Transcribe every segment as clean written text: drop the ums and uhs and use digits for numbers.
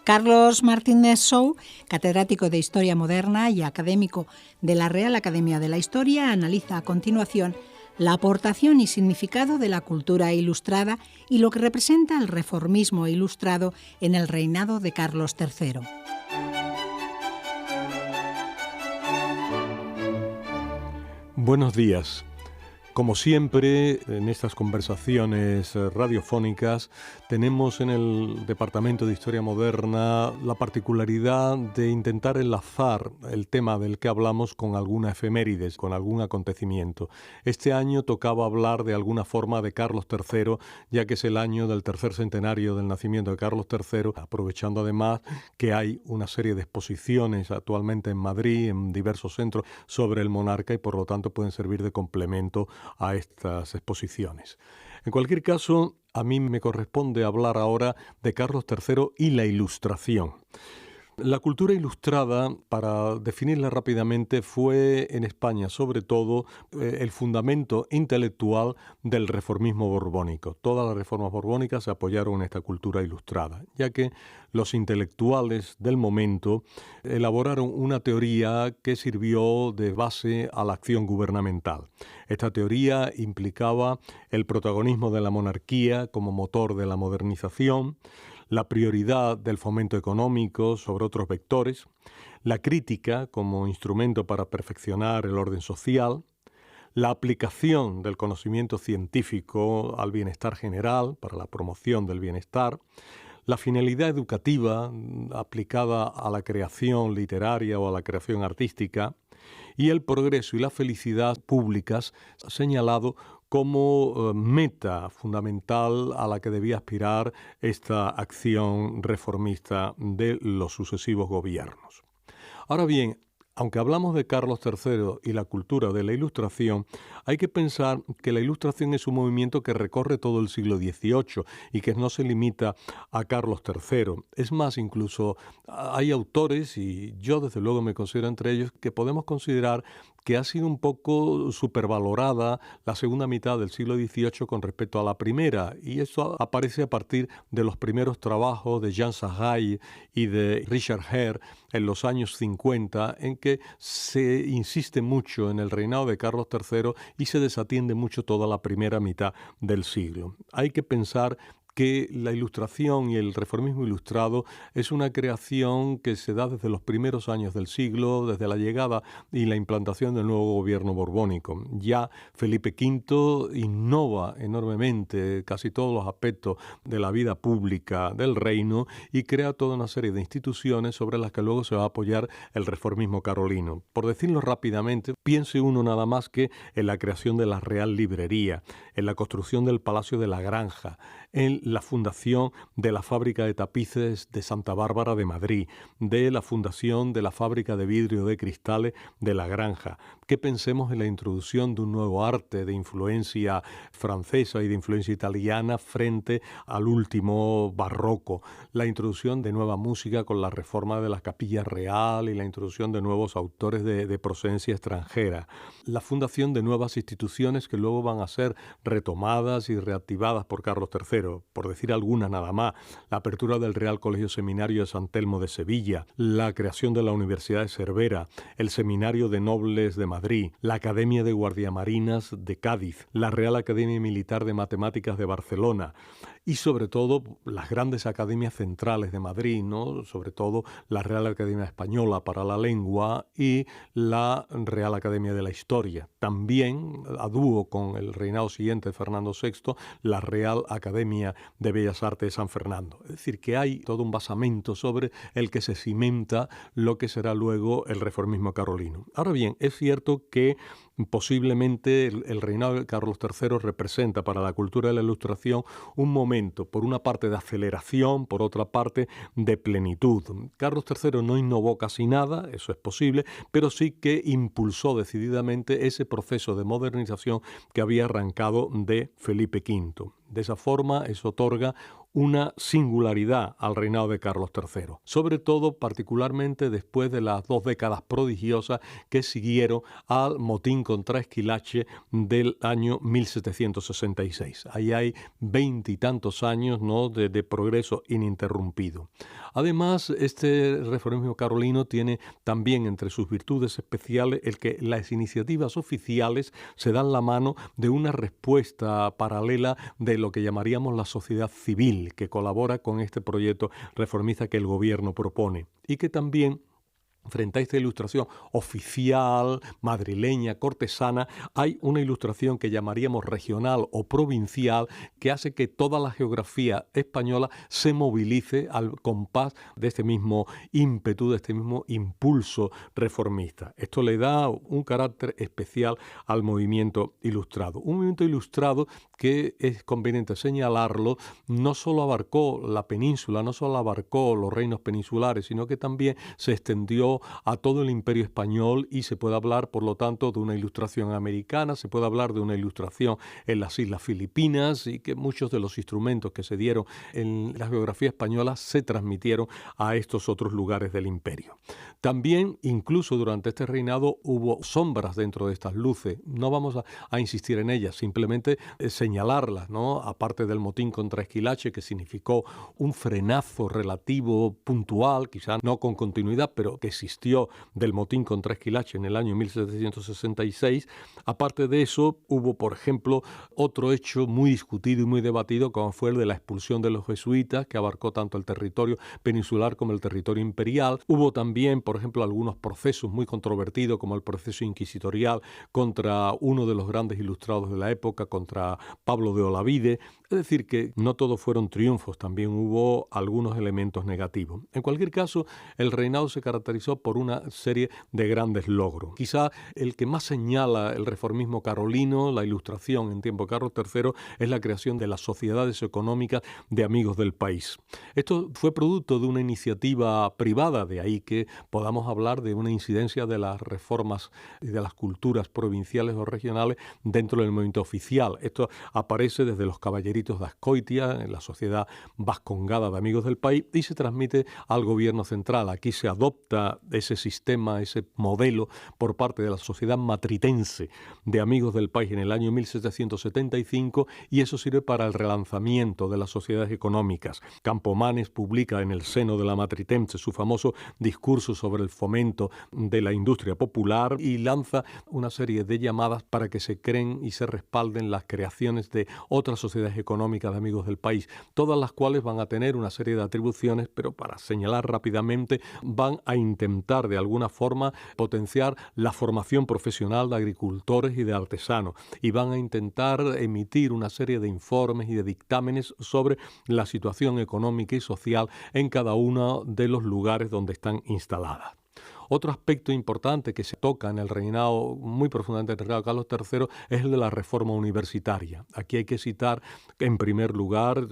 Carlos Martínez Sou, catedrático de Historia Moderna y académico de la Real Academia de la Historia, analiza a continuación la aportación y significado de la cultura ilustrada y lo que representa el reformismo ilustrado en el reinado de Carlos III. Buenos días. Como siempre, en estas conversaciones radiofónicas, tenemos en el Departamento de Historia Moderna la particularidad de intentar enlazar el tema del que hablamos con alguna efemérides, con algún acontecimiento. Este año tocaba hablar de alguna forma de Carlos III, ya que es el año del tercer centenario del nacimiento de Carlos III, aprovechando además que hay una serie de exposiciones actualmente en Madrid, en diversos centros, sobre el monarca y por lo tanto pueden servir de complemento a estas exposiciones. En cualquier caso, a mí me corresponde hablar ahora de Carlos III y la Ilustración. La cultura ilustrada, para definirla rápidamente, fue en España sobre todo el fundamento intelectual del reformismo borbónico. Todas las reformas borbónicas se apoyaron en esta cultura ilustrada, ya que los intelectuales del momento elaboraron una teoría que sirvió de base a la acción gubernamental. Esta teoría implicaba el protagonismo de la monarquía como motor de la modernización, la prioridad del fomento económico sobre otros vectores, la crítica como instrumento para perfeccionar el orden social, la aplicación del conocimiento científico al bienestar general para la promoción del bienestar, la finalidad educativa aplicada a la creación literaria o a la creación artística y el progreso y la felicidad públicas señalado como meta fundamental a la que debía aspirar esta acción reformista de los sucesivos gobiernos. Ahora bien, aunque hablamos de Carlos III y la cultura de la Ilustración, hay que pensar que la Ilustración es un movimiento que recorre todo el siglo XVIII y que no se limita a Carlos III. Es más, incluso hay autores, y yo desde luego me considero entre ellos, que podemos considerar que ha sido un poco supervalorada la segunda mitad del siglo XVIII con respecto a la primera, y eso aparece a partir de los primeros trabajos de Jean Sagaille y de Richard Hare en los años 50, en que se insiste mucho en el reinado de Carlos III y se desatiende mucho toda la primera mitad del siglo. Hay que pensar que la Ilustración y el reformismo ilustrado es una creación que se da desde los primeros años del siglo, desde la llegada y la implantación del nuevo gobierno borbónico. Ya Felipe V innova enormemente casi todos los aspectos de la vida pública del reino y crea toda una serie de instituciones sobre las que luego se va a apoyar el reformismo carolino. Por decirlo rápidamente, piense uno nada más que en la creación de la Real Librería, en la construcción del Palacio de la Granja, en la fundación de la fábrica de tapices de Santa Bárbara de Madrid, de la fundación de la fábrica de vidrio de cristales de La Granja. Que pensemos en la introducción de un nuevo arte de influencia francesa y de influencia italiana frente al último barroco, la introducción de nueva música con la reforma de la Capilla Real y la introducción de nuevos autores de procedencia extranjera, la fundación de nuevas instituciones que luego van a ser retomadas y reactivadas por Carlos III, por decir algunas nada más, la apertura del Real Colegio Seminario de San Telmo de Sevilla, la creación de la Universidad de Cervera, el Seminario de Nobles de Madrid, la Academia de Guardiamarinas de Cádiz, la Real Academia Militar de Matemáticas de Barcelona y sobre todo las grandes academias centrales de Madrid, ¿no? Sobre todo la Real Academia Española para la Lengua y la Real Academia de la Historia. También, a dúo con el reinado siguiente de Fernando VI, la Real Academia de Bellas Artes de San Fernando. Es decir, que hay todo un basamento sobre el que se cimenta lo que será luego el reformismo carolino. Ahora bien, es cierto que posiblemente el reinado de Carlos III representa para la cultura de la Ilustración un momento, por una parte de aceleración, por otra parte de plenitud. Carlos III no innovó casi nada, eso es posible, pero sí que impulsó decididamente ese proceso de modernización que había arrancado de Felipe V. De esa forma, eso otorga una singularidad al reinado de Carlos III, sobre todo particularmente después de las 2 décadas prodigiosas que siguieron al motín contra Esquilache del año 1766. Ahí hay 20 y tantos años, ¿no?, de progreso ininterrumpido. Además, este reformismo carolino tiene también entre sus virtudes especiales el que las iniciativas oficiales se dan la mano de una respuesta paralela de lo que llamaríamos la sociedad civil, que colabora con este proyecto reformista que el gobierno propone y que también, frente a esta ilustración oficial, madrileña, cortesana, hay una ilustración que llamaríamos regional o provincial que hace que toda la geografía española se movilice al compás de este mismo ímpetu, de este mismo impulso reformista. Esto le da un carácter especial al movimiento ilustrado. Un movimiento ilustrado que es conveniente señalarlo, no solo abarcó la península, no solo abarcó los reinos peninsulares, sino que también se extendió a todo el imperio español y se puede hablar, por lo tanto, de una ilustración americana, se puede hablar de una ilustración en las Islas Filipinas y que muchos de los instrumentos que se dieron en la geografía española se transmitieron a estos otros lugares del imperio. También, incluso durante este reinado, hubo sombras dentro de estas luces. No vamos a insistir en ellas, simplemente señalarlas, ¿no? Aparte del motín contra Esquilache, que significó un frenazo relativo puntual, quizá no con continuidad, pero que existió del motín contra Esquilache en el año 1766. Aparte de eso, hubo, por ejemplo, otro hecho muy discutido y muy debatido, como fue el de la expulsión de los jesuitas, que abarcó tanto el territorio peninsular como el territorio imperial. Hubo también, por ejemplo, algunos procesos muy controvertidos, como el proceso inquisitorial contra uno de los grandes ilustrados de la época, contra Pablo de Olavide. Es decir, que no todos fueron triunfos, también hubo algunos elementos negativos. En cualquier caso, el reinado se caracterizó por una serie de grandes logros. Quizá el que más señala el reformismo carolino, la ilustración en tiempo de Carlos III, es la creación de las sociedades económicas de amigos del país. Esto fue producto de una iniciativa privada, de ahí que podamos hablar de una incidencia de las reformas y de las culturas provinciales o regionales dentro del movimiento oficial. Esto aparece desde los caballeritos de Azcoitia, en la sociedad vascongada de amigos del país, y se transmite al gobierno central. Aquí se adopta ese sistema, ese modelo por parte de la sociedad matritense de amigos del país en el año 1775 y eso sirve para el relanzamiento de las sociedades económicas. Campomanes publica en el seno de la matritense su famoso discurso sobre el fomento de la industria popular y lanza una serie de llamadas para que se creen y se respalden las creaciones de otras sociedades económicas de amigos del país, todas las cuales van a tener una serie de atribuciones, pero para señalar rápidamente, van a intentar de alguna forma potenciar la formación profesional de agricultores y de artesanos y van a intentar emitir una serie de informes y de dictámenes sobre la situación económica y social en cada uno de los lugares donde están instaladas. Otro aspecto importante que se toca en el reinado, muy profundamente en el reinado de Carlos III, es el de la reforma universitaria. Aquí hay que citar, en primer lugar,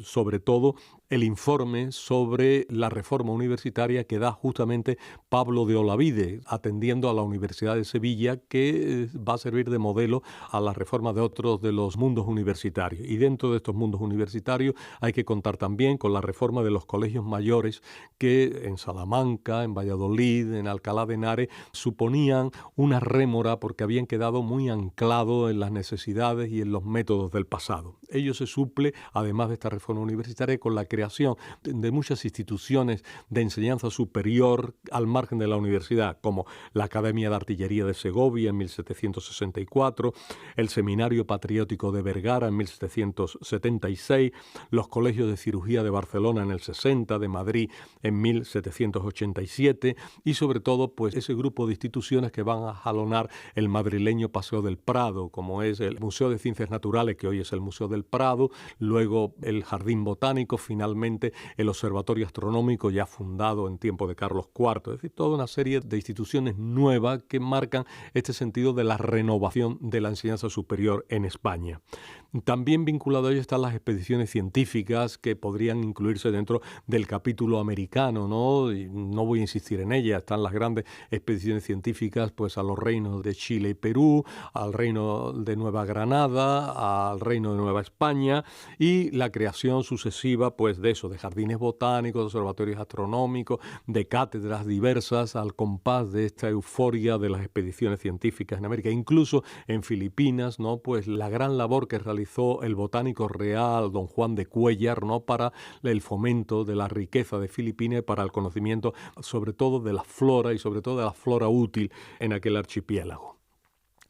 sobre todo, el informe sobre la reforma universitaria que da justamente Pablo de Olavide, atendiendo a la Universidad de Sevilla, que va a servir de modelo a la reforma de otros de los mundos universitarios. Y dentro de estos mundos universitarios hay que contar también con la reforma de los colegios mayores que en Salamanca, en Valladolid, en Alcalá de Henares, suponían una rémora porque habían quedado muy anclados en las necesidades y en los métodos del pasado. Ello se suple, además de esta reforma universitaria, con la creación de muchas instituciones de enseñanza superior al margen de la universidad, como la Academia de Artillería de Segovia en 1764, el Seminario Patriótico de Vergara en 1776, los colegios de cirugía de Barcelona en el 60, de Madrid en 1787 y sobre todo pues ese grupo de instituciones que van a jalonar el madrileño Paseo del Prado, como es el Museo de Ciencias Naturales, que hoy es el Museo del Prado, luego el Jardín Botánico, finalmente el Observatorio Astronómico ya fundado en tiempo de Carlos IV, es decir, toda una serie de instituciones nuevas que marcan este sentido de la renovación de la enseñanza superior en España. También vinculado a ello están las expediciones científicas que podrían incluirse dentro del capítulo americano, ¿no? Y no voy a insistir en ellas, están las grandes expediciones científicas pues a los reinos de Chile y Perú, al reino de Nueva Granada, al reino de Nueva España, y la creación sucesiva pues de eso, de jardines botánicos, de observatorios astronómicos, de cátedras diversas al compás de esta euforia de las expediciones científicas en América, incluso en Filipinas, ¿no? Pues la gran labor que realizó el botánico real don Juan de Cuéllar, ¿no? Para el fomento de la riqueza de Filipinas y para el conocimiento sobre todo de la flora y sobre todo de la flora útil en aquel archipiélago.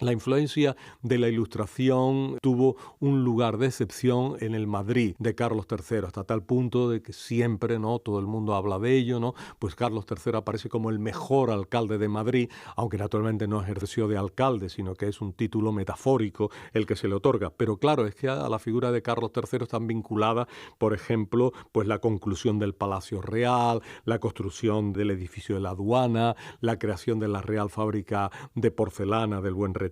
La influencia de la Ilustración tuvo un lugar de excepción en el Madrid de Carlos III, hasta tal punto de que siempre, ¿no?, todo el mundo habla de ello, ¿no? Pues Carlos III aparece como el mejor alcalde de Madrid, aunque naturalmente no ejerció de alcalde, sino que es un título metafórico el que se le otorga. Pero claro, es que a la figura de Carlos III están vinculadas, por ejemplo, pues la conclusión del Palacio Real, la construcción del edificio de la aduana, la creación de la Real Fábrica de Porcelana del Buen Retiro,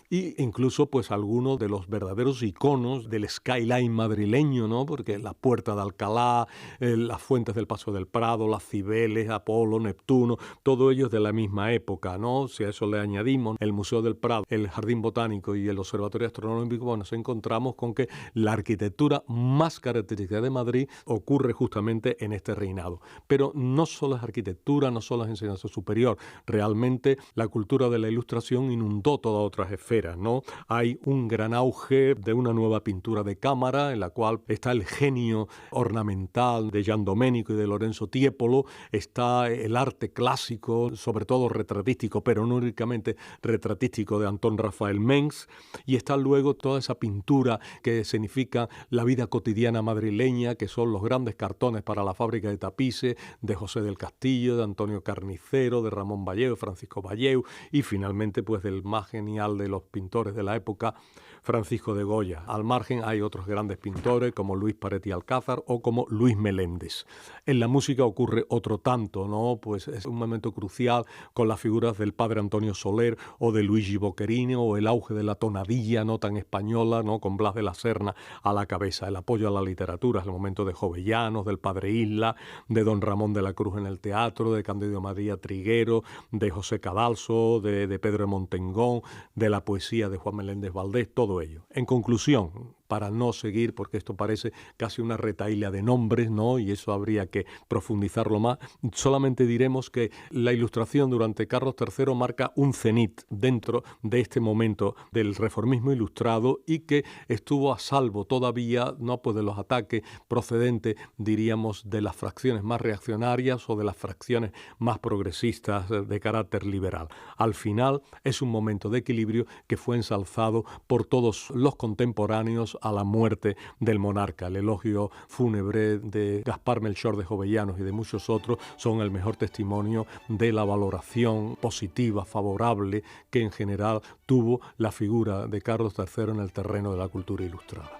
e incluso pues algunos de los verdaderos iconos del skyline madrileño, ¿no? Porque la Puerta de Alcalá, las fuentes del Paso del Prado, las Cibeles, Apolo, Neptuno, todo ello es de la misma época, ¿no? Si a eso le añadimos el Museo del Prado, el Jardín Botánico y el Observatorio Astronómico, bueno, nos encontramos con que la arquitectura más característica de Madrid ocurre justamente en este reinado. Pero no solo es arquitectura, no solo es enseñanza superior, realmente la cultura de la Ilustración inundó todas otras esferas, ¿no? Hay un gran auge de una nueva pintura de cámara en la cual está el genio ornamental de Gian Domenico y de Lorenzo Tiepolo, está el arte clásico, sobre todo retratístico, pero no únicamente retratístico, de Antón Rafael Mengs, y está luego toda esa pintura que significa la vida cotidiana madrileña, que son los grandes cartones para la fábrica de tapices de José del Castillo, de Antonio Carnicero, de Ramón Valleu, Francisco Valleu, y finalmente pues del más genial de los pintores de la época, Francisco de Goya. Al margen hay otros grandes pintores como Luis Paretti Alcázar o como Luis Meléndez. En la música ocurre otro tanto, ¿no? Pues es un momento crucial con las figuras del padre Antonio Soler o de Luigi Boccherini, o el auge de la tonadilla no tan española, ¿no?, con Blas de la Serna a la cabeza. El apoyo a la literatura es el momento de Jovellanos, del padre Isla, de don Ramón de la Cruz en el teatro, de Candido María Triguero, de José Cadalso, de Pedro de Montengón, de la poesía de Juan Meléndez Valdés, todo ello. En conclusión, para no seguir, porque esto parece casi una retahíla de nombres, ¿no?, y eso habría que profundizarlo más, solamente diremos que la Ilustración durante Carlos III marca un cenit dentro de este momento del reformismo ilustrado, y que estuvo a salvo todavía, no pues de los ataques procedentes, diríamos, de las fracciones más reaccionarias o de las fracciones más progresistas de carácter liberal. Al final es un momento de equilibrio que fue ensalzado por todos los contemporáneos a la muerte del monarca. El elogio fúnebre de Gaspar Melchor de Jovellanos y de muchos otros son el mejor testimonio de la valoración positiva, favorable, que en general tuvo la figura de Carlos III en el terreno de la cultura ilustrada.